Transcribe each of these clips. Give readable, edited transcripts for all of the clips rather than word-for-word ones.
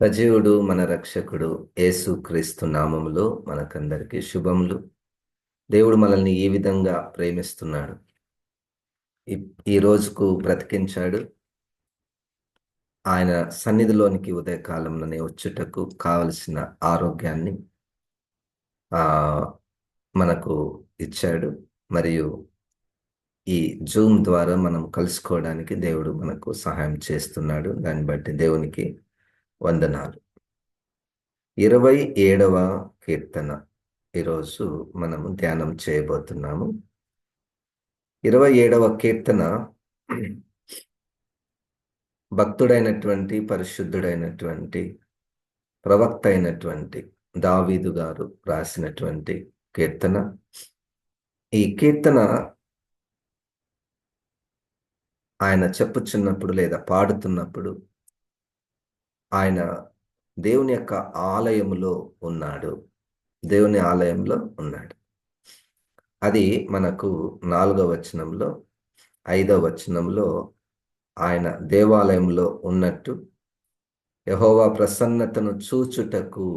సజీవుడు మన రక్షకుడు యేసుక్రీస్తు నామములో మనకందరికి శుభములు. దేవుడు మనల్ని ఈ విధంగా ప్రేమిస్తున్నాడు. ఈ ఈ రోజుకు బ్రతికించాడు. ఆయన సన్నిధిలోనికి ఉదయకాలంలోనే వచ్చుటకు కావలసిన ఆరోగ్యాన్ని ఆ మనకు ఇచ్చాడు. మరియు ఈ జూమ్ ద్వారా మనం కలుసుకోవడానికి దేవుడు మనకు సహాయం చేస్తున్నాడు. దాన్ని బట్టి దేవునికి వందనాలు. 27వ కీర్తన ఈరోజు మనము ధ్యానం చేయబోతున్నాము. 27వ కీర్తన భక్తుడైనటువంటి పరిశుద్ధుడైనటువంటి ప్రవక్త అయినటువంటి దావీదు గారు రాసినటువంటి కీర్తన. ఈ కీర్తన ఆయన చెప్పుచున్నప్పుడు లేదా పాడుతున్నప్పుడు ఆయన దేవుని యొక్క ఆలయములో ఉన్నాడు. దేవుని ఆలయంలో ఉన్నాడు. అది మనకు 4వ వచనంలో 5వ వచనంలో ఆయన దేవాలయంలో ఉన్నట్టు, యెహోవా ప్రసన్నతను చూచుటకు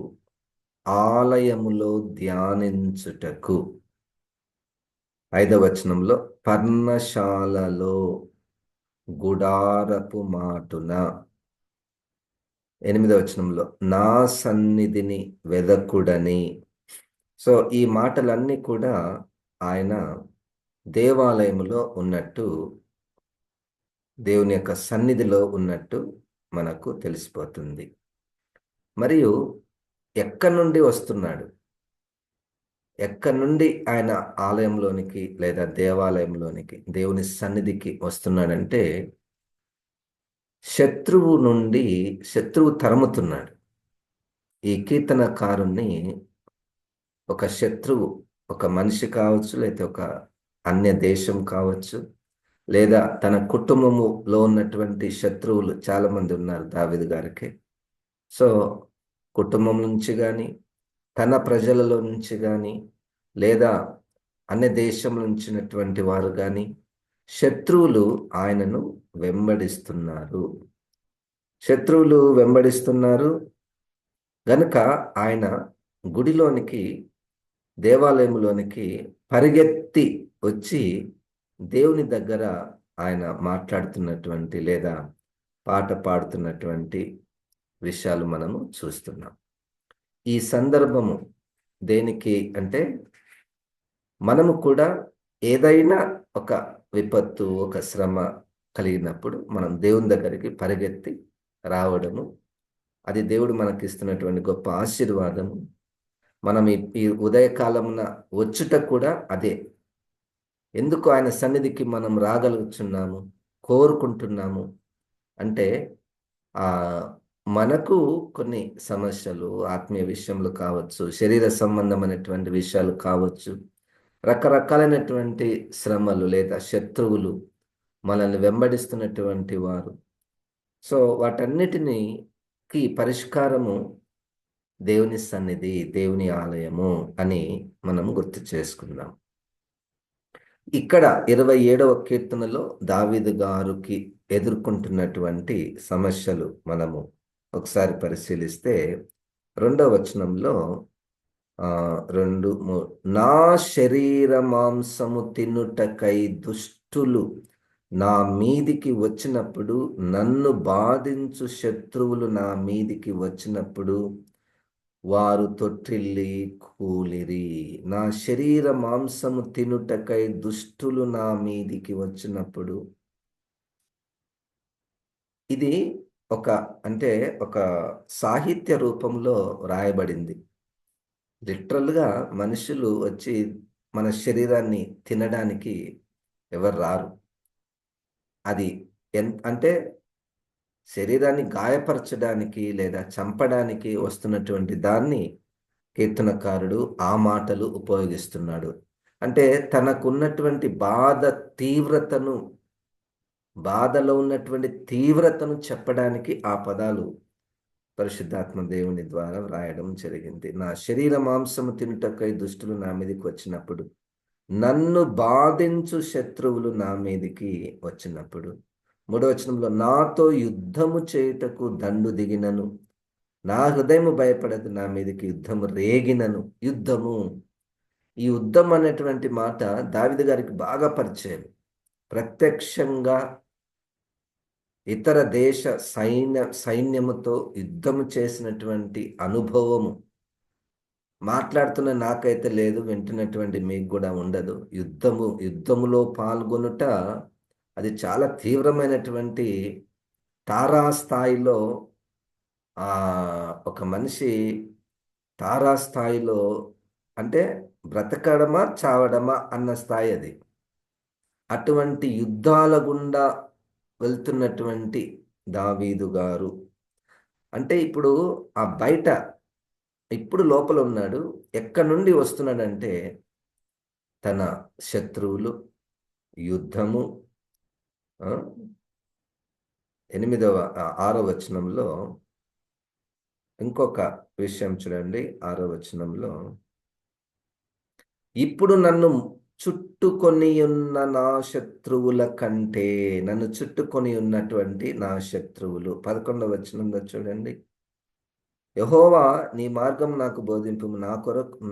ఆలయములో ధ్యానించుటకు 5వ వచనంలో పర్ణశాలలో గుడారపు మాటున 8వ వచనంలో నా సన్నిధిని వెదకుడని. సో ఈ మాటలన్నీ కూడా ఆయన దేవాలయములో ఉన్నట్టు, దేవుని యొక్క సన్నిధిలో ఉన్నట్టు మనకు తెలిసిపోతుంది. మరియు ఎక్కడి నుండి వస్తున్నాడు, ఎక్కడి నుండి ఆయన ఆలయంలోనికి లేదా దేవాలయంలోనికి దేవుని సన్నిధికి వస్తున్నాడంటే, శత్రువు తరుముతున్నాడు. ఈ కీర్తనకారుణ్ణి ఒక శత్రువు, ఒక మనిషి కావచ్చు, లేదా ఒక అన్య దేశం కావచ్చు, లేదా తన కుటుంబములో ఉన్నటువంటి శత్రువులు చాలా మంది ఉన్నారు దావీదు గారికి. సో కుటుంబం నుంచి కానీ, తన ప్రజలలో నుంచి కానీ, లేదా అన్య దేశం నుంచినటువంటి వారు కానీ, శత్రువులు ఆయనను వెంబడిస్తున్నారు గనుక ఆయన గుడిలోనికి, దేవాలయంలోనికి పరిగెత్తి వచ్చి దేవుని దగ్గర ఆయన మాట్లాడుతున్నటువంటి లేదా పాట పాడుతున్నటువంటి విషయాలు మనము చూస్తున్నాం. ఈ సందర్భము దేనికి అంటే, మనము కూడా ఏదైనా ఒక విపత్తు, ఒక శ్రమ కలిగినప్పుడు మనం దేవుని దగ్గరికి పరిగెత్తి రావడము, అది దేవుడు మనకిస్తున్నటువంటి గొప్ప ఆశీర్వాదము. మనం ఈ ఉదయకాలమున వచ్చుట కూడా అదే. ఎందుకు ఆయన సన్నిధికి మనం రాగలుగుతున్నాము, కోరుకుంటున్నాము అంటే, ఆ మనకు కొన్ని సమస్యలు ఆత్మీయ విషయంలో కావచ్చు, శరీర సంబంధమైనటువంటి విషయాలు కావచ్చు, రకరకాలైనటువంటి శ్రమలు లేదా శత్రువులు మనల్ని వెంబడిస్తున్నటువంటి వారు. సో వాటన్నిటికి పరిష్కారము దేవుని సన్నిధి, దేవుని ఆలయము అని మనం గుర్తు చేసుకుందాం. ఇక్కడ 27వ కీర్తనలో దావీదు గారికి ఎదుర్కొంటున్నటువంటి సమస్యలు మనము ఒకసారి పరిశీలిస్తే, 2వ వచనంలో 2, 3 నా శరీర మాంసము తినుటకై దుష్టులు నా మీదికి వచ్చినప్పుడు, నన్ను బాధించు శత్రువులు నా మీదికి వచ్చినప్పుడు వారు తొట్టిల్లి కూలిరి. నా శరీర మాంసము తినుటకై దుష్టులు నా మీదికి వచ్చినప్పుడు. ఇది ఒక సాహిత్య రూపంలో రాయబడింది. లిటరల్గా మనుషులు వచ్చి మన శరీరాన్ని తినడానికి ఎవరు రారు. అది అంటే శరీరాన్ని గాయపరచడానికి లేదా చంపడానికి వస్తున్నటువంటి దాన్ని కీర్తనకారుడు ఆ మాటలు ఉపయోగిస్తున్నాడు. అంటే తనకున్నటువంటి బాధలో ఉన్నటువంటి తీవ్రతను చెప్పడానికి ఆ పదాలు పరిశుద్ధాత్మ దేవుని ద్వారా వ్రాయడం జరిగింది. నా శరీర మాంసము తినుటకై దుష్టులు నా మీదకి వచ్చినప్పుడు, నన్ను బాధించు శత్రువులు నా మీదికి వచ్చినప్పుడు. 3వ వచనంలో నాతో యుద్ధము చేయుటకు దండు దిగినను నా హృదయము భయపడదు, నా మీదకి యుద్ధము రేగినను. యుద్ధము, ఈ యుద్ధం అనేటువంటి మాట దావీదు గారికి బాగా పరిచయం. ప్రత్యక్షంగా ఇతర దేశ సైన్యముతో యుద్ధము చేసినటువంటి అనుభవము మాట్లాడుతున్న నాకైతే లేదు, వింటున్నటువంటి మీకు కూడా ఉండదు. యుద్ధములో పాల్గొనుట అది చాలా తీవ్రమైనటువంటి తారాస్థాయిలో. ఒక మనిషి తారాస్థాయిలో అంటే బ్రతకడమా చావడమా అన్న స్థాయి అది. అటువంటి యుద్ధాల గుండా వెళ్తున్నటువంటి దావీదు గారు అంటే ఇప్పుడు బయట ఇప్పుడు లోపల ఉన్నాడు. ఎక్కడి నుండి వస్తున్నాడంటే తన శత్రువులు, యుద్ధము. 6వ వచనంలో ఇంకొక విషయం చూడండి. 6వ వచనంలో, ఇప్పుడు నన్ను చుట్టుకొని ఉన్న నా శత్రువుల కంటే, నన్ను చుట్టుకొని ఉన్నటువంటి నా శత్రువులు. 11వ వచనంలో చూడండి, యెహోవా నీ మార్గం నాకు బోధింపు,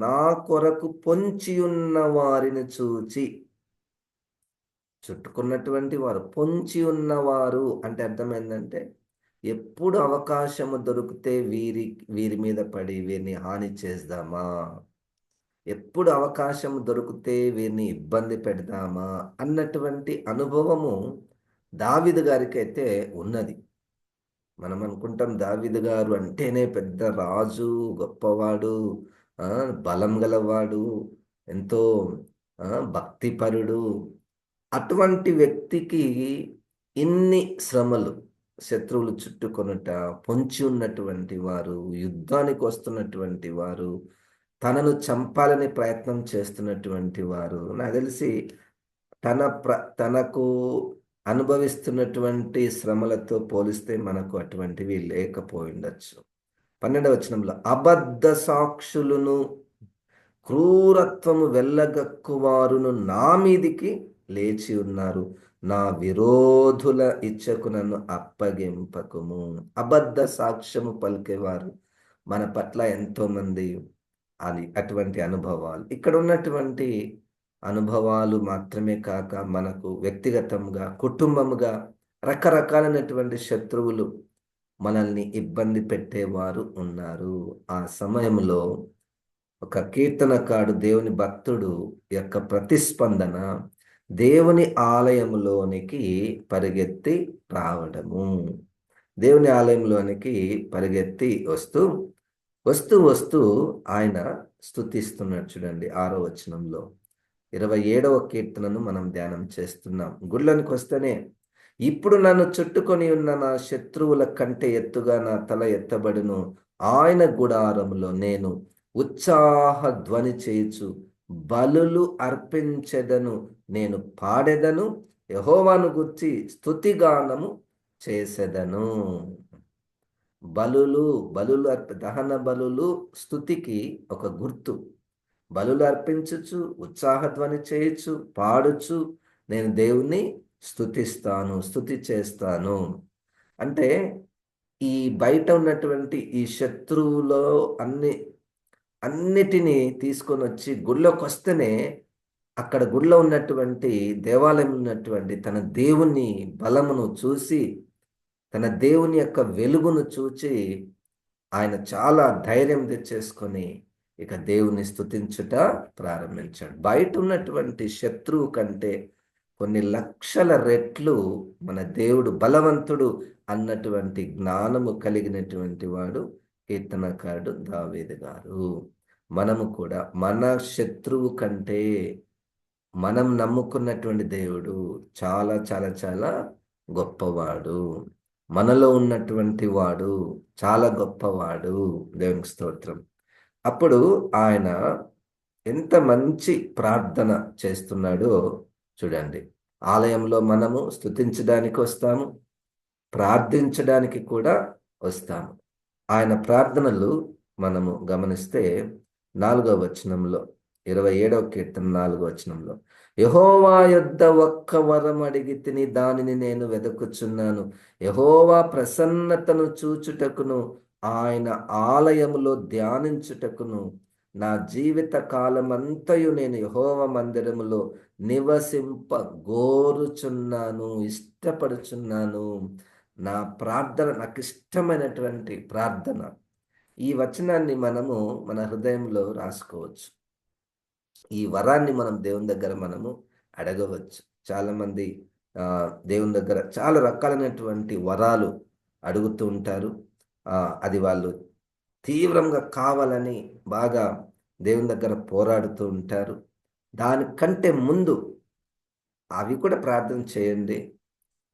నా కొరకు పొంచి ఉన్న వారిని చూచి. చుట్టుకున్నటువంటి వారు, పొంచి ఉన్నవారు అంటే అర్థమైందంటే ఎప్పుడు అవకాశము దొరికితే వీరి మీద పడి వీరిని హాని చేద్దామా, ఎప్పుడు అవకాశం దొరికితే వీరిని ఇబ్బంది పెడదామా అన్నటువంటి అనుభవము దావీదు గారికి అయితే ఉన్నది. మనం అనుకుంటాం దావీదు గారు అంటేనే పెద్ద రాజు, గొప్పవాడు, బలం గలవాడు, ఎంతో భక్తిపరుడు. అటువంటి వ్యక్తికి ఇన్ని శ్రమలు, శత్రువులు చుట్టుకొనుట, పొంచి ఉన్నటువంటి వారు, యుద్ధానికి వస్తున్నటువంటి వారు, తనను చంపాలని ప్రయత్నం చేస్తున్నటువంటి వారు, నాకు తెలిసి తనకు అనుభవిస్తున్నటువంటి శ్రమలతో పోలిస్తే మనకు అటువంటివి లేకపోయిండొచ్చు. 12వ వచనంలో, అబద్ధ సాక్షులను క్రూరత్వము వెళ్ళగక్కువారును నా మీదికి లేచి ఉన్నారు, నా విరోధుల ఇచ్చకు నన్ను అప్పగింపకుము. అబద్ధ సాక్ష్యము పలికేవారు మన పట్ల ఎంతో మంది, అటువంటి అనుభవాలు, ఇక్కడ ఉన్నటువంటి అనుభవాలు మాత్రమే కాక మనకు వ్యక్తిగతంగా, కుటుంబముగా రకరకాలైనటువంటి శత్రువులు మనల్ని ఇబ్బంది పెట్టేవారు ఉన్నారు. ఆ సమయంలో ఒక కీర్తనకారుడు, దేవుని భక్తుడు యొక్క ప్రతిస్పందన దేవుని ఆలయంలోనికి పరిగెత్తి రావడము. దేవుని ఆలయంలోనికి పరిగెత్తి వస్తూ వస్తూ వస్తూ ఆయన స్తుతిస్తున్నాడు. చూడండి 6వ వచనంలో, 27వ కీర్తనను మనం ధ్యానం చేస్తున్నాం. గుళ్ళనికి వస్తేనే, ఇప్పుడు నన్ను చుట్టుకొని ఉన్న నా శత్రువుల కంటే ఎత్తుగా నా తల ఎత్తబడును, ఆయన గుడారములో నేను ఉత్సాహ ధ్వని చేయుచు బలులు అర్పించెదను, నేను పాడెదను, యెహోవాను గూర్చి స్తుతిగానము చేసెదను. బలులు దహన బలులు స్తుతికి ఒక గుర్తు. బలులు అర్పించుచు, ఉత్సాహధ్వని చేయొచ్చు, పాడుచు నేను దేవుణ్ణి స్తుతిస్తాను, స్తుతి చేస్తాను. అంటే ఈ బయట ఉన్నటువంటి ఈ శత్రువులో అన్నిటినీ తీసుకొని వచ్చి గుళ్ళోకి వస్తేనే, అక్కడ గుడిలో ఉన్నటువంటి, దేవాలయం ఉన్నటువంటి తన దేవుని బలమును చూసి, తన దేవుని యొక్క వెలుగును చూచి ఆయన చాలా ధైర్యం తెచ్చేసుకొని ఇక దేవుని స్తుతించుట ప్రారంభించాడు. బయట ఉన్నటువంటి శత్రువు కంటే కొన్ని లక్షల రెట్లు మన దేవుడు బలవంతుడు అన్నటువంటి జ్ఞానము కలిగినటువంటి వాడు కీర్తనకారుడు దావీదు గారు. మనము కూడా మన శత్రువు కంటే మనం నమ్ముకున్నటువంటి దేవుడు చాలా చాలా చాలా గొప్పవాడు. మనలో ఉన్నటువంటి వాడు చాలా గొప్పవాడు. దేవునికి స్తోత్రం. అప్పుడు ఆయన ఎంత మంచి ప్రార్థన చేస్తున్నాడో చూడండి. ఆలయంలో మనము స్తుతించడానికి వస్తాము, ప్రార్థించడానికి కూడా వస్తాము. ఆయన ప్రార్థనలు మనము గమనిస్తే 4వ వచనంలో, 27వ కీర్తన 4వ వచనంలో, యెహోవా యొద్ద ఒక్క వరం అడిగి తిని దానిని నేను వెదకుచున్నాను, యెహోవా ప్రసన్నతను చూచుటకును ఆయన ఆలయములో ధ్యానించుటకును నా జీవిత కాలమంతయు నేను యెహోవా మందిరములో నివసింప గోరుచున్నాను, ఇష్టపడుచున్నాను. నా ప్రార్థన, నాకు ఇష్టమైనటువంటి ప్రార్థన. ఈ వచనాన్ని మనము మన హృదయంలో రాసుకోవచ్చు. ఈ వరాన్ని మనం దేవుని దగ్గర మనము అడగవచ్చు. చాలామంది దేవుని దగ్గర చాలా రకాలైనటువంటి వరాలు అడుగుతూ ఉంటారు. అది వాళ్ళు తీవ్రంగా కావాలని బాగా దేవుని దగ్గర పోరాడుతూ ఉంటారు. దానికంటే ముందు అవి కూడా ప్రార్థన చేయండి.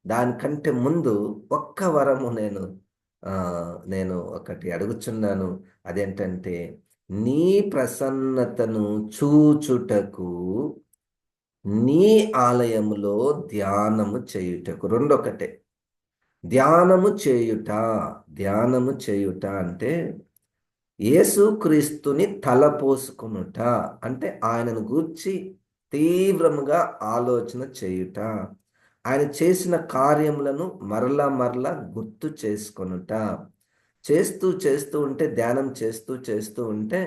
దానికంటే ముందు ఒక్క వరము నేను ఒకటి అడుగుచున్నాను. అదేంటంటే, నీ ప్రసన్నతను చూచుటకు నీ ఆలయములో ధ్యానము చేయుటకు. రెండొకటే. ధ్యానము చేయుట. ధ్యానము చేయుట అంటే యేసుక్రీస్తుని తలపోసుకొనుట. అంటే ఆయనను గూర్చి తీవ్రముగా ఆలోచన చేయుట. ఆయన చేసిన కార్యములను మరలా మరలా గుర్తు చేసుకొనుట. చేస్తూ చేస్తూ ఉంటే, ధ్యానం చేస్తూ చేస్తూ ఉంటే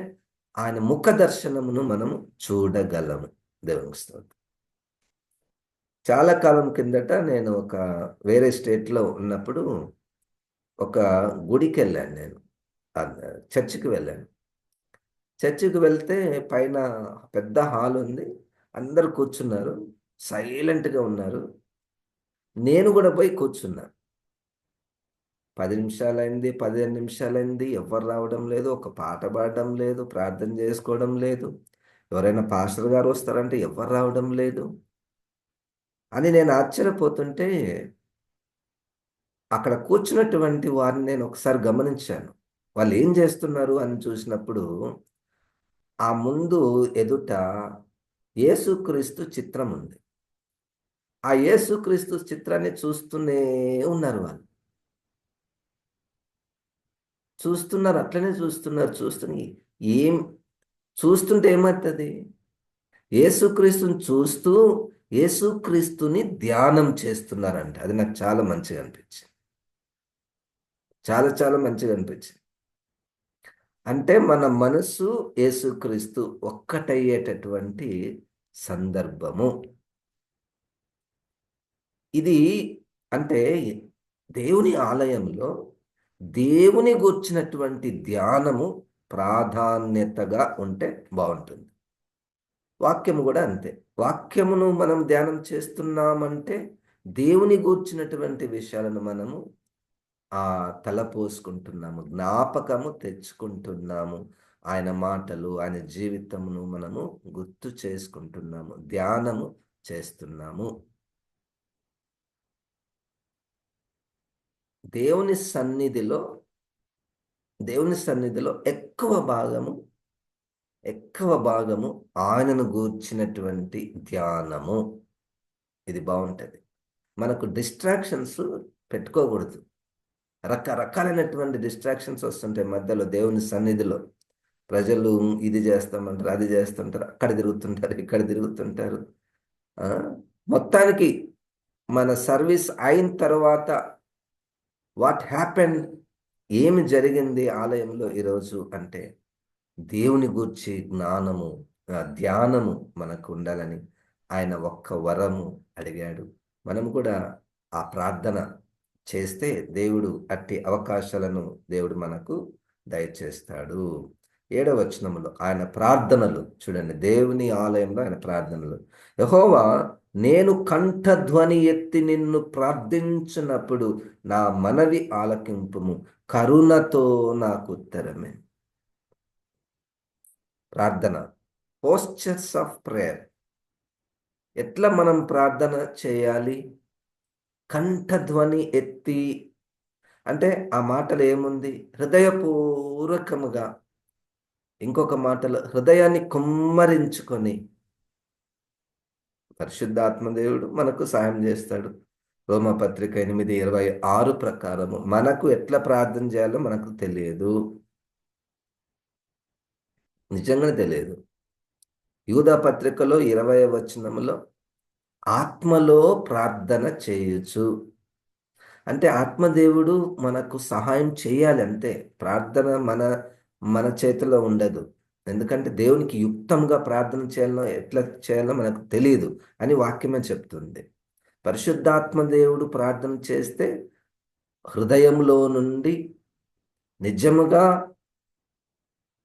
ఆయన ముఖ దర్శనమును మనము చూడగలము. దేవునికి స్తోత్రం. చాలా కాలం కిందట నేను ఒక వేరే స్టేట్‌లో ఉన్నప్పుడు ఒక గుడికెళ్ళాను నేను. చర్చికి వెళ్ళాను. చర్చికి వెళ్తే పైన పెద్ద హాల్ ఉంది. అందరూ కూర్చున్నారు. సైలెంట్‌గా ఉన్నారు. నేను గూడా పోయి కూర్చున్నా. 10 నిమిషాలైంది, 15 నిమిషాలైంది. ఎవ్వరు రావడం లేదు. ఒక పాట పాడడం లేదు. ప్రార్థన చేసుకోవడం లేదు. ఎవరైనా పాస్టర్ గారు వస్తారంటే ఎవ్వరు రావడం లేదు. అని నేను ఆశ్చర్యపోతుంటే, అక్కడ కూర్చున్నటువంటి వారిని నేను ఒకసారి గమనించాను. వాళ్ళేం జేస్తున్నారు అని చూసినప్పుడు, ఆ ముందు ఎదుట యేసుక్రీస్తు చిత్రం ఉంది. ఆ యేసుక్రీస్తు చిత్రాన్ని చూస్తూనే ఉన్నారు వాళ్ళు. చూస్తున్నారు. అట్లనే చూస్తున్నారు. ఏం చూస్తుంటే ఏమైతది? యేసుక్రీస్తుని చూస్తూ, యేసుక్రీస్తుని ధ్యానం చేస్తున్నారంట. అది నాకు చాలా మంచిగా అనిపించింది. చాలా చాలా మంచిగా అనిపించింది. అంటే మన మనసు యేసుక్రీస్తు ఒక్కటయ్యేటటువంటి సందర్భము. ఇది అంటే దేవుని ఆలయంలో దేవుని గూర్చినటువంటి ధ్యానము ప్రాధాన్యతగా ఉంటే బావుంటుంది. వాక్యము గూడా అంతే. వాక్యమును మనం ధ్యానం చేస్తున్నామంటే దేవుని గూర్చినటువంటి విషయాలను మనము తలపోసుకుంటున్నాము. జ్ఞాపకము తెచ్చుకుంటున్నాము. ఆయన మాటలు, ఆయన జీవితమును మనము గుర్తు చేసుకుంటున్నాము. ధ్యానము చేస్తున్నాము. దేవుని సన్నిధిలో, దేవుని సన్నిధిలో ఎక్కువ భాగము ఆయనను గూర్చినటువంటి ధ్యానము. ఇది బావుంటది. మనకు డిస్ట్రాక్షన్స్ పెట్టుకోకూడదు. రకరకాలైనటువంటి డిస్ట్రాక్షన్స్ వస్తుంటాయి మధ్యలో దేవుని సన్నిధిలో. ప్రజలు ఇది చేస్తామంటారు, అది చేస్తుంటారు, అక్కడ తిరుగుతుంటారు, ఇక్కడ తిరుగుతుంటారు. ఆ! మొత్తానికి మన సర్వీస్ అయిన తర్వాత వాట్ హ్యాపెండ్? ఏమి జరిగింది ఆలయంలో ఈరోజు అంటే, దేవుని గూర్చి జ్ఞానము, ధ్యానము మనకు ఉండాలని ఆయన ఒక్క వరము అడిగాడు. మనం కూడా ఆ ప్రార్థన చేస్తే దేవుడు అట్టి అవకాశాలను దేవుడు మనకు దయచేస్తాడు. 7వ వచనములో ఆయన ప్రార్థనలు చూడండి. దేవుని ఆలయంలో ఆయన ప్రార్థనలు. యెహోవా, నేను కంఠధ్వని ఎత్తి నిన్ను ప్రార్థించినప్పుడు నా మనవి ఆలకింపుము, కరుణతో నాకు ఉత్తరమే. ప్రార్థన, పోస్చర్స్ ఆఫ్ ప్రేయర్. ఎట్లా మనం ప్రార్థన చేయాలి? కంఠధ్వని ఎత్తి అంటే ఆ మాటలో ఏముంది? హృదయపూర్వకముగా. ఇంకొక మాటలో హృదయాన్ని కుమ్మరించుకొని. పరిశుద్ధాత్మ దేవుడు మనకు సాయం చేస్తాడు. రోమపత్రిక 8:26 ప్రకారము మనకు ఎట్లా ప్రార్థన చేయాలో మనకు తెలియదు. నిజంగానే తెలియదు. యూదా పత్రికలో 20వ వచనములో ఆత్మలో ప్రార్థన చేయుచు. అంటే ఆత్మదేవుడు మనకు సహాయం చేయాలి అంతే. ప్రార్థన మన మన చేతిలో ఉండదు. ఎందుకంటే దేవునికి యుక్తంగా ప్రార్థన చేయాలో ఎట్లా చేయాలో మనకు తెలియదు అని వాక్యమే చెప్తుంది. పరిశుద్ధాత్మ దేవుడు ప్రార్థన చేస్తే హృదయంలో నుండి నిజముగా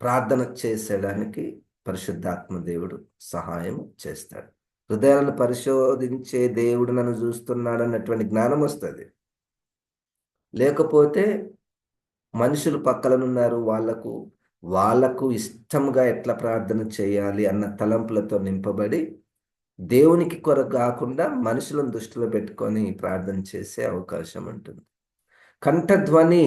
ప్రార్థన చేసేయడానికి పరిశుద్ధాత్మ దేవుడు సహాయం చేస్తాడు. హృదయాలను పరిశోధించే దేవుడు నన్ను చూస్తున్నాడు అన్నటువంటి జ్ఞానం వస్తుంది. లేకపోతే మనుషులు పక్కలనున్నారు, వాళ్ళకు ఇష్టంగా ఎట్లా ప్రార్థన చేయాలి అన్న తలంపులతో నింపబడి దేవునికి కొరకు కాకుండా మనుషులను దృష్టిలో పెట్టుకొని ప్రార్థన చేసే అవకాశం ఉంటుంది. కంఠధ్వని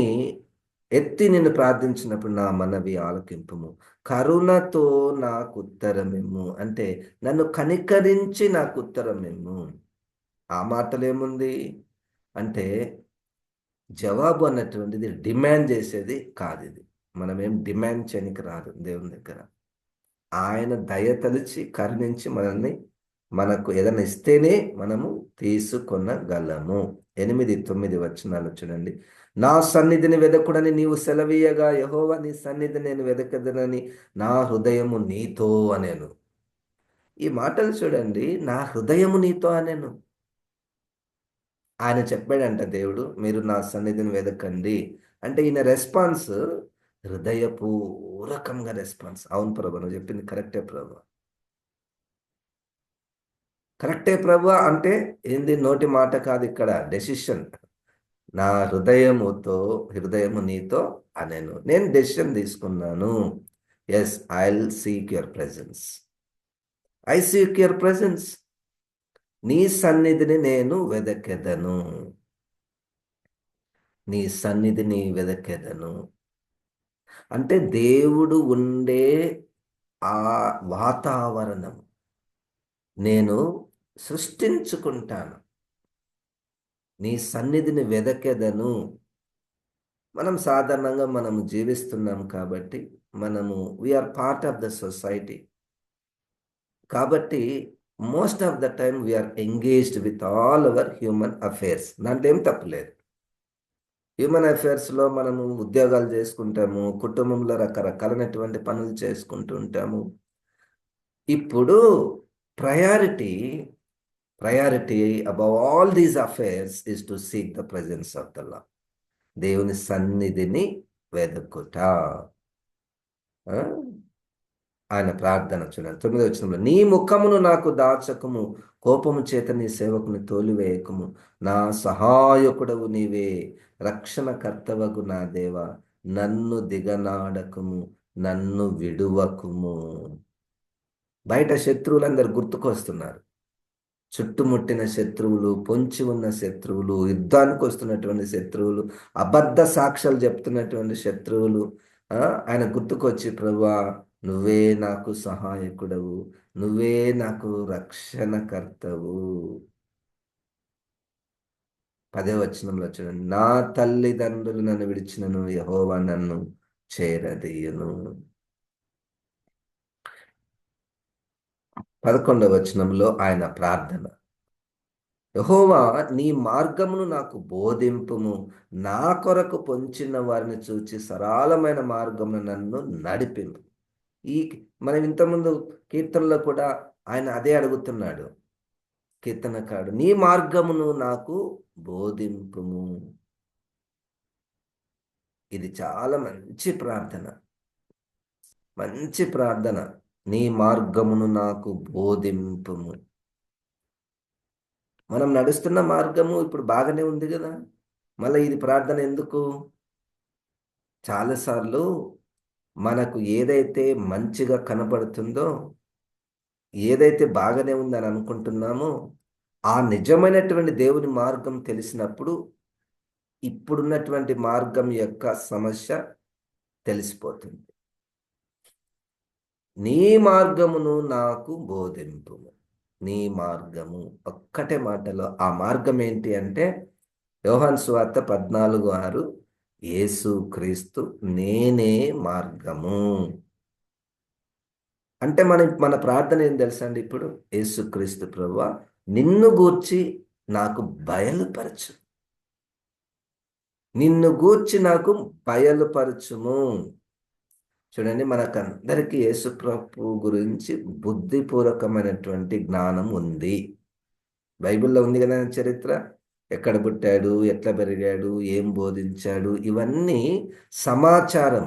ఎత్తి నిన్ను ప్రార్థించినప్పుడు నా మనవి ఆలకింపుము, కరుణతో నాకు ఉత్తరమిమ్ము. అంటే నన్ను కనికరించి నాకు ఉత్తరమిమ్ము. ఆ మాటలేముంది అంటే జవాబు అన్నటువంటిది డిమాండ్ చేసేది కాదు. ఇది మనమేం డిమాండ్ చేయనికి రాదు దేవుని దగ్గర. ఆయన దయ తలిచి కరుణించి మనకు ఏదైనా ఇస్తేనే మనము తీసుకొనగలము. 8-9 వచనాలు చూడండి. నా సన్నిధిని వెదకుడని నీవు సెలవీయగా, యెహోవా నీ సన్నిధి నేను వెదకదనని నా హృదయము నీతో అనేను. ఈ మాటలు చూడండి, నా హృదయము నీతో అనేను. ఆయన చెప్పాడంట దేవుడు, మీరు నా సన్నిధిని వెదకండి అంటే ఈయన రెస్పాన్స్ హృదయపూర్వకంగా రెస్పాన్స్. అవును ప్రభు, నువ్వు చెప్పింది కరెక్టే ప్రభు, కరెక్టే ప్రభు అంటే ఏంది? నోటి మాట కాదు, ఇక్కడ డెసిషన్. నా హృదయము నీతో అనేను. నేను డెసిషన్ తీసుకున్నాను. Yes, I will seek your presence. I seek your presence. నీ సన్నిధిని నేను వెదకెదను. నీ సన్నిధిని వెదకెదను అంటే దేవుడు ఉండే ఆ వాతావరణం నేను సృష్టించుకుంటాను. నీ సన్నిధిని వెదకెదను. మనం సాధారణంగా మనము జీవిస్తున్నాం కాబట్టి we are part of the society. కాబట్టి most of the time we are engaged with all our human affairs. దాంట్లో ఏం తప్పులేదు. హ్యూమన్ అఫైర్స్లో మనము ఉద్యోగాలు చేసుకుంటాము, కుటుంబంలో రకరకాలైనటువంటి పనులు చేసుకుంటూ ఉంటాము. ఇప్పుడు priority above all these affairs is to seek the presence of the lord. దేవుని సన్నిధిని వెదకుట. ఆయన ప్రార్థన చూడండి 9వ వచనంలో, నీ ముఖమును నాకు దాచకము, కోపము చేత నీ సేవకుని తోలివేయకము, నా సహాయకుడవు నీవే, రక్షణకర్తవగు నా దేవ, నన్ను దిగనాడకము, నన్ను విడువకుము. బయట శత్రువులందరూ గుర్తుకొస్తున్నారు. చుట్టుముట్టిన శత్రువులు, పొంచి ఉన్న శత్రువులు, యుద్ధానికి వస్తున్నటువంటి శత్రువులు, అబద్ధ సాక్ష్యాలు చెప్తున్నటువంటి శత్రువులు ఆయన గుర్తుకొచ్చి, ప్రభువా నువ్వే నాకు సహాయకుడవు, నువ్వే నాకు రక్షణకర్తవు. 10వ వచనంలో చూడండి, నా తల్లిదండ్రులు నన్ను విడిచినను, యెహోవా నన్ను చేరదీయును. 11వ వచనంలో ఆయన ప్రార్థన, యెహోవా నీ మార్గమును నాకు బోధింపుము, నా కొరకు పొంచిన వారిని చూచి సరళమైన మార్గమును నన్ను నడిపింపు. మనం ఇంతకుముందు కీర్తనలో కూడా ఆయన అదే అడుగుతున్నాడు కీర్తనకాడు, నీ మార్గమును నాకు బోధింపుము. ఇది చాలా మంచి ప్రార్థన, మంచి ప్రార్థన. నీ మార్గమును నాకు బోధింపుము. మనం నడుస్తున్న మార్గము ఇప్పుడు బాగానే ఉంది కదా, మళ్ళీ ఇది ప్రార్థన ఎందుకు? చాలాసార్లు మనకు ఏదైతే మంచిగా కనబడుతుందో, ఏదైతే బాగానే ఉందని అనుకుంటున్నామో, ఆ నిజమైనటువంటి దేవుని మార్గం తెలిసినప్పుడు ఇప్పుడున్నటువంటి మార్గం యొక్క సమస్య తెలిసిపోతుంది. నీ మార్గమును నాకు బోధింపుము. నీ మార్గము, ఒక్కటే మాటలో ఆ మార్గం ఏంటి అంటే యోహాను సువార్త 14:6, యేసు క్రీస్తు నేనే మార్గము. అంటే మన ప్రార్థన ఏం తెలుసా అండి? ఇప్పుడు యేసుక్రీస్తు ప్రభువా నిన్ను గూర్చి నాకు బయలుపరచు. నిన్ను గూర్చి నాకు బయలుపరచుము. చూడండి, మనకందరికీ యేసుప్రభు గురించి బుద్ధిపూర్వకమైనటువంటి జ్ఞానం ఉంది. బైబిల్‌లో ఉంది కదా చరిత్ర. ఎక్కడ పుట్టాడు, ఎట్లా పెరిగాడు, ఏం బోధించాడు, ఇవన్నీ సమాచారం.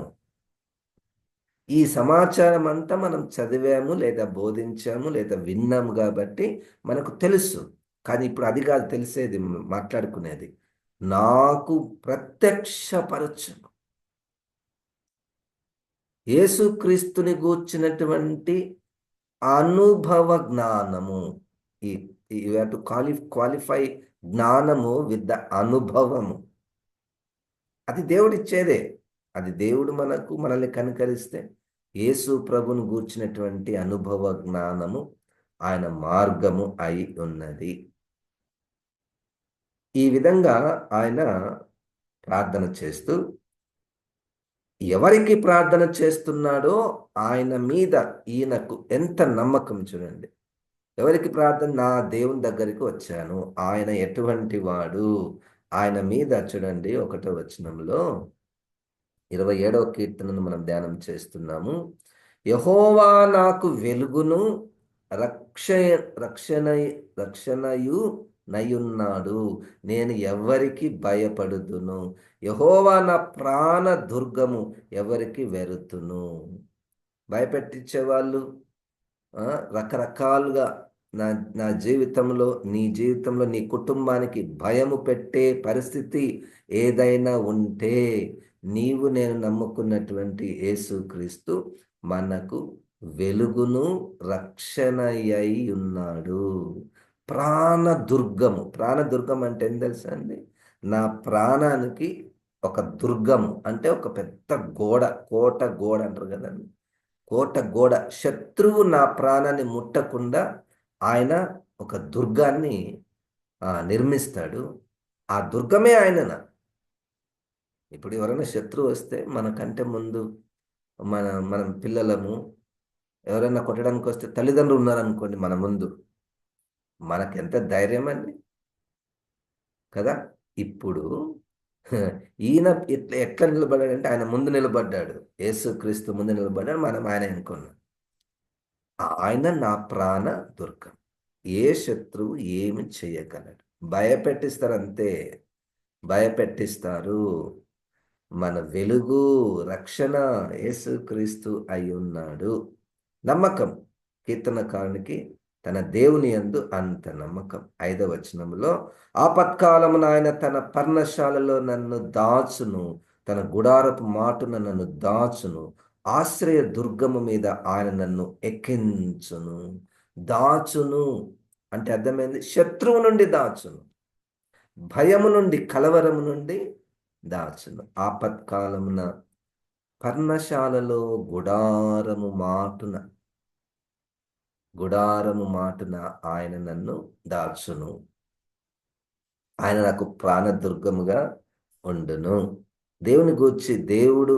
ఈ సమాచారం అంతా మనం చదివాము, లేదా బోధించాము, లేదా విన్నాము కాబట్టి మనకు తెలుసు. కానీ ఇప్పుడు అది కాదు తెలిసేది, మాట్లాడుకునేది. నాకు ప్రత్యక్షపరచు. యేసుక్రీస్తుని గూర్చినటువంటి అనుభవ జ్ఞానము. ఈ యూ హావ్ టు క్వాలిఫై జ్ఞానము విత్ ద అనుభవము. అది దేవుడిచ్చేదే. అది దేవుడు మనల్ని కనికరిస్తే యేసు ప్రభుని గూర్చినటువంటి అనుభవ జ్ఞానము ఆయన మార్గము అయి ఉన్నది. ఈ విధంగా ఆయన ప్రార్థన చేస్తూ ఎవరికి ప్రార్థన చేస్తున్నాడో ఆయన మీద ఈయనకు ఎంత నమ్మకం చూడండి. ఎవరికి ప్రార్థన? నా దేవుని దగ్గరికి వచ్చాను. ఆయన ఎటువంటి వాడు? ఆయన మీద చూడండి 1వ వచనంలో 27వ కీర్తనను మనం ధ్యానం చేస్తున్నాము. యెహోవా నాకు వెలుగును రక్ష రక్షణ రక్షణయు నయున్నాడు. నేను ఎవరికి భయపడుదును? యెహోవా నా ప్రాణ దుర్గము, ఎవరికి వెరుతును? భయపెట్టించేవాళ్ళు రకరకాలుగా నా నా జీవితంలో, నీ జీవితంలో, నీ కుటుంబానికి భయము పెట్టే పరిస్థితి ఏదైనా ఉంటే, నీవు నేను నమ్ముకున్నటువంటి యేసుక్రీస్తు మనకు వెలుగును రక్షణయై ఉన్నాడు. ప్రాణదుర్గము. ప్రాణదుర్గం అంటే ఏం తెలుసా అండి? నా ప్రాణానికి ఒక దుర్గము అంటే ఒక పెద్ద గోడ, కోట గోడ అంటారు కదండి. కోట గోడ. శత్రువు నా ప్రాణాన్ని ముట్టకుండా ఆయన ఒక దుర్గాన్ని నిర్మిస్తాడు. ఆ దుర్గమే ఆయనన. ఇప్పుడు ఎవరైనా శత్రువు వస్తే మనకంటే ముందు మనం పిల్లలము, ఎవరైనా కొట్టడానికి వస్తే తల్లిదండ్రులు ఉన్నారనుకోండి మన ముందు, మనకెంత ధైర్యం అండి కదా. ఇప్పుడు ఈయన ఎట్లా నిలబడ్డాడంటే ఆయన ముందు నిలబడ్డాడు. యేసుక్రీస్తు ముందు నిలబడ్డాడు, మనం ఆయన అనుకున్నాం. ఆయన నా ప్రాణ దుర్గం. ఏ శత్రువు ఏమి చేయగలడు? భయపెట్టిస్తారు అంతే. భయపెట్టిస్తారు. మన వెలుగు, రక్షణ యేసుక్రీస్తు అయ్యున్నాడు. నమ్మకం. కీర్తనకారునికి తన దేవుని యందు అంత నమ్మకం. 5వ వచనంలో ఆపత్కాలమున ఆయన తన పర్ణశాలలో నన్ను దాచును, తన గుడారపు మాటున నన్ను దాచును, ఆశ్రయ దుర్గము మీద ఆయన నన్ను ఎక్కించును. దాచును అంటే అర్థమైంది, శత్రువు నుండి దాచును, భయము నుండి, కలవరము నుండి దాచును. ఆపత్కాలమున పర్ణశాలలో గుడారము మాటున ఆయన నన్ను దాచును. ఆయన నాకు ప్రాణదుర్గముగా ఉండును. దేవుని గూర్చి దేవుడు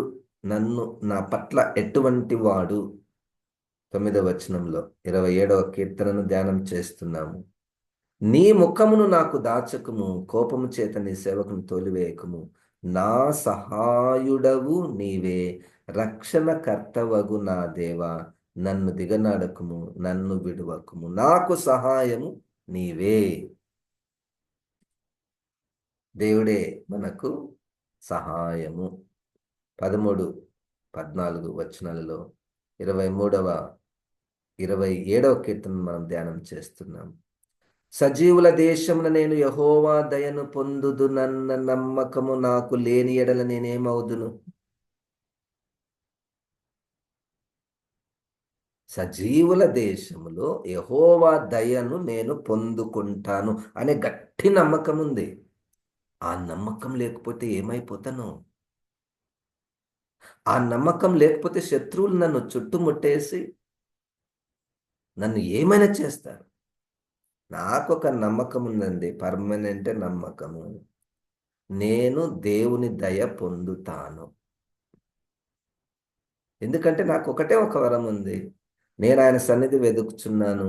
నా పట్ల ఎటువంటి వాడు? 9వ వచనంలో 27వ కీర్తనను ధ్యానం చేస్తున్నాము. నీ ముఖమును నాకు దాచకము, కోపము చేత నీ సేవకును తోలివేయకము. నా సహాయుడవు నీవే, రక్షణకర్తవగు నా దేవా, నన్ను దిగనాడకము, నన్ను విడువకము. నాకు సహాయము నీవే. దేవుడే మనకు సహాయము. 13, 14 వచనాలలో 23వ 27వ కీర్తన మనం ధ్యానం చేస్తున్నాం. సజీవుల దేశమున నేను యెహోవా దయను పొందుదునన్న నమ్మకము నాకు లేని ఎడల నేనేమవుదును? సజీవుల దేశములో యెహోవా దయను నేను పొందుకుంటాను అనే గట్టి నమ్మకం ఉంది. ఆ నమ్మకం లేకపోతే ఏమైపోతాను? ఆ నమ్మకం లేకపోతే శత్రువులు నన్ను చుట్టుముట్టేసి నన్ను ఏమైనా చేస్తారు. నాకొక నమ్మకం ఉందండి, పర్మనెంట్ నమ్మకము. నేను దేవుని దయ పొందుతాను. ఎందుకంటే నాకు ఒకటే ఒక వరం ఉంది. నేను ఆయన సన్నిధి వెతుకుచున్నాను.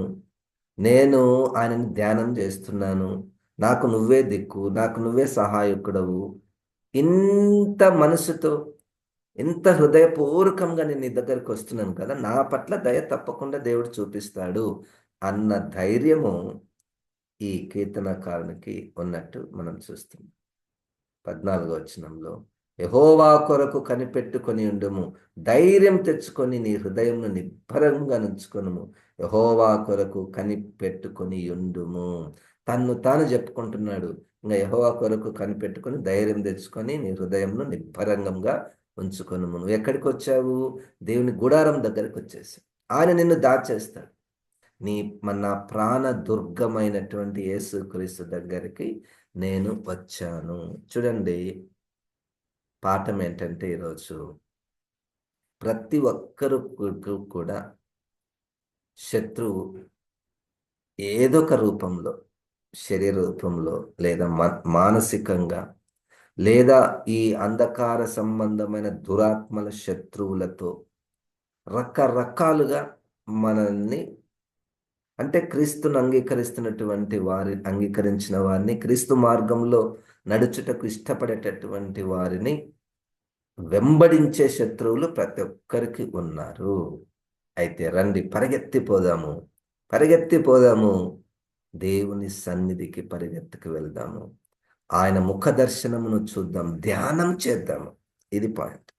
నేను ఆయనని ధ్యానం చేస్తున్నాను. నాకు నువ్వే దిక్కు, నాకు నువ్వే సహాయకుడవు. ఇంత మనసుతో, ఇంత హృదయపూర్వకంగా నేను నీ దగ్గరికి వస్తున్నాను కదా, నా పట్ల దయ తప్పకుండా దేవుడు చూపిస్తాడు అన్న ధైర్యము ఈ కీర్తనకారునికి ఉన్నట్టు మనం చూస్తున్నాం. 14వ వచనంలో, యెహోవా కొరకు కనిపెట్టుకొని ఉండుము, ధైర్యం తెచ్చుకొని నీ హృదయంను నిబ్బరంగా నుంచుకొనుము. యెహోవా కొరకు కనిపెట్టుకొని ఉండుము. తన్ను తాను చెప్పుకుంటున్నాడు. ఇంకా యెహోవా కొరకు కనిపెట్టుకొని ధైర్యం తెచ్చుకొని నీ హృదయంను నిబ్బరంగంగా ఉంచుకొనుము. నువ్వు ఎక్కడికి వచ్చావు? దేవుని గుడారం దగ్గరికి వచ్చేసావు. ఆయన నిన్ను దాచేస్తాడు. నీ నా ప్రాణ దుర్గమైనటువంటి యేసుక్రీస్తు దగ్గరికి నేను వచ్చాను. చూడండి, పాఠం ఏంటంటే ఈరోజు ప్రతి ఒక్కరు కూడా శత్రువు ఏదో ఒక రూపంలో, శరీర రూపంలో లేదా మానసికంగా లేదా ఈ అంధకార సంబంధమైన దురాత్మల శత్రువులతో రకరకాలుగా మనల్ని, అంటే క్రీస్తును అంగీకరించిన వారిని, క్రీస్తు మార్గంలో నడుచుటకు ఇష్టపడేటటువంటి వారిని వెంబడించే శత్రువులు ప్రతి ఒక్కరికి ఉన్నారు. అయితే రండి, పరిగెత్తిపోదాము, పరిగెత్తిపోదాము, దేవుని సన్నిధికి పరిగెత్తుకు వెళ్దాము, ఆయన ముఖ దర్శనమును చూద్దాం, ధ్యానం చేద్దాము. ఇది పాయింట్.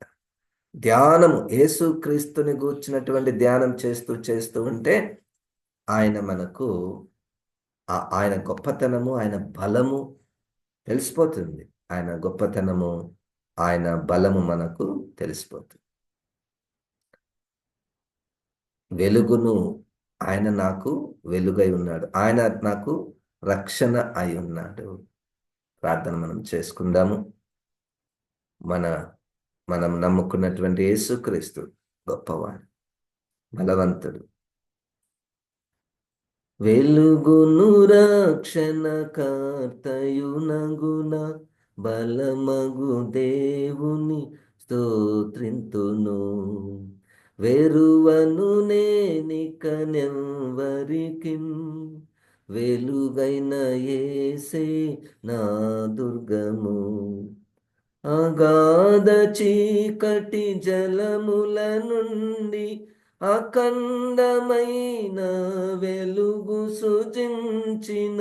ధ్యానము, యేసుక్రీస్తుని గూర్చినటువంటి ధ్యానం చేస్తూ చేస్తూ ఉంటే ఆయన మనకు ఆయన గొప్పతనము, ఆయన బలము తెలిసిపోతుంది. ఆయన గొప్పతనము, ఆయన బలము మనకు తెలిసిపోతుంది. వెలుగును, ఆయన నాకు వెలుగై ఉన్నాడు, ఆయన నాకు రక్షణ అయి ఉన్నాడు. ప్రార్థన మనం చేసుకుందాము. మనం నమ్ముకున్నటువంటి యేసుక్రీస్తు గొప్పవాడు, బలవంతుడు. వెలుగును రక్షణ కర్తయునగున బలమగు దేవుని స్తోత్రింతును. వెరువను నేనికనెవ్వరికిన్, వెలుగైన యేసే నా దుర్గము. అగాధ చీకటి జలముల నుండి అఖండమైన వెలుగు సృజించిన,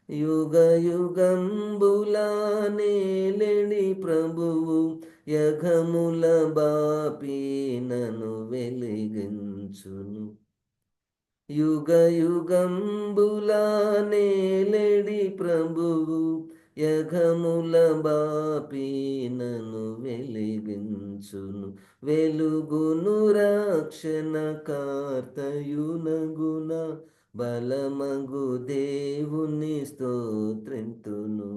యుగ యుగంబులా నేలెడి ప్రభువు యఘముల బాపి నన్ను వెలిగించును. యుగ యుగంబులా నేలెడి ప్రభువు యఘముల బాపి నన్ను వెలిగించును. వెలుగును రక్షణ కర్తయునగున బలమగు దేవుని స్తోత్రింతును.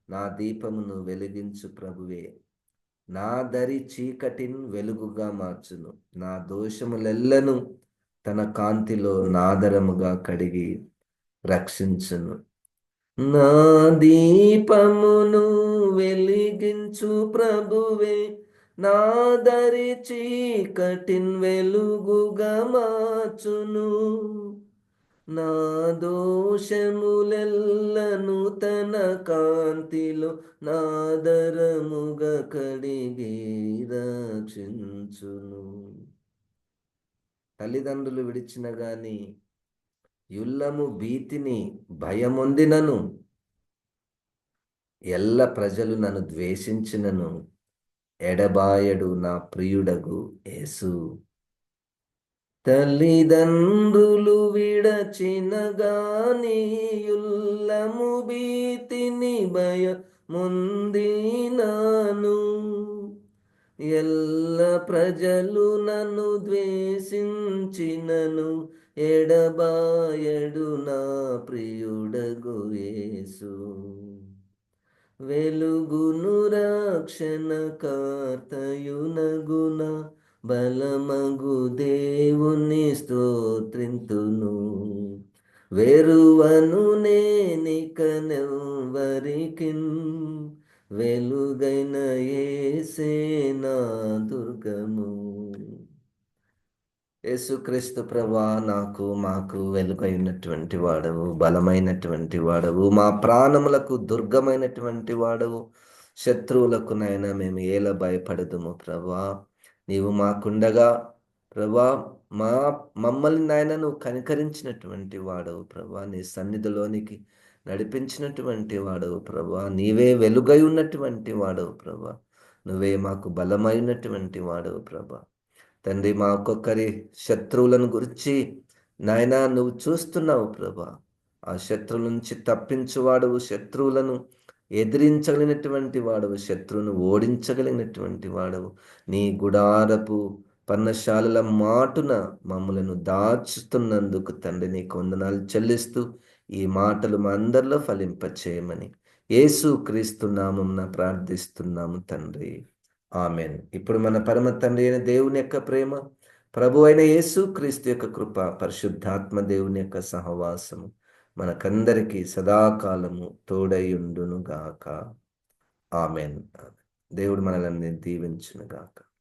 నా దీపమును వెలిగించు ప్రభువే, నా దరి చీకటిని వెలుగుగా మార్చును. నా దోషములెల్లను తన కాంతిలో నాదరముగా కడిగి రక్షించును. నా దీపమును వెలిగించు ప్రభువే, నా దరి చీకటిన్ వెలుగుగా మార్చును. నా దోషములెల్లను తన కాంతిలో నాదరముగా కడిగి రక్షించును. తల్లిదండ్రులు విడిచిన గాని, యుల్లము భీతిని భయమొందినను, ఎల్ల ప్రజలు నన్ను ద్వేషించినను, ఎడబాయడు నా ప్రియుడగు యేసు. తల్లిదండ్రులు విడచిన గాని, యుల్లము భీతిని భయమొందినను, ఎల్ల ప్రజలు నన్ను ద్వేషించినను, ఎడబాయడు నా ప్రియుడగు యేసు. వెలుగును రక్షణ కర్తయునగున బలమగు దేవుని స్తోత్రింతును. వెరువను నేనికనెవ్వరికిన్, వెలుగైన యేసే నా దుర్గము. యేసుక్రీస్తు ప్రభువా, మాకు వెలుగై ఉన్నటువంటి వాడవు, బలమైనటువంటి వాడవు, మా ప్రాణములకు దుర్గమైనటువంటి వాడవు. శత్రువులకు నైనా మేము ఏల భయపడదుము ప్రభువా. నీవు మాకుండగా ప్రభువా, మా మమ్మల్ని నాయన నువ్వు కనికరించినటువంటి వాడవు ప్రభువా. నీ సన్నిధిలోనికి నడిపించినటువంటి వాడవు ప్రభువా. నీవే వెలుగై ఉన్నటువంటి వాడవు ప్రభువా. నువ్వే మాకు బలమైనటువంటి వాడవు ప్రభా. తండ్రి, మా ఒక్కొక్కరి శత్రువులను గురించి నాయనా నువ్వు చూస్తున్నావు ప్రభా. ఆ శత్రువుల నుంచి తప్పించువాడవు, శత్రువులను ఎదిరించగలిగినటువంటి వాడవు, శత్రువును ఓడించగలిగినటువంటి వాడవు. నీ గుడారపు పర్ణశాలల మాటున మమ్ములను దాచుతున్నందుకు తండ్రి నీకు వందనాలు చెల్లిస్తూ ఈ మాటలు మా అందరిలో ఫలింపచేయమని యేసు క్రీస్తు నామమున ప్రార్థిస్తున్నాము తండ్రి. ఆమెన్. ఇప్పుడు మన పరమ తండ్రి అయిన దేవుని యొక్క ప్రేమ, ప్రభు అయిన యేసు క్రీస్తు యొక్క కృప, పరిశుద్ధాత్మ దేవుని యొక్క సహవాసము మనకందరికీ సదాకాలము తోడైయుండును గాక. ఆమెన్. దేవుడు మనల్ని దీవించును గాక.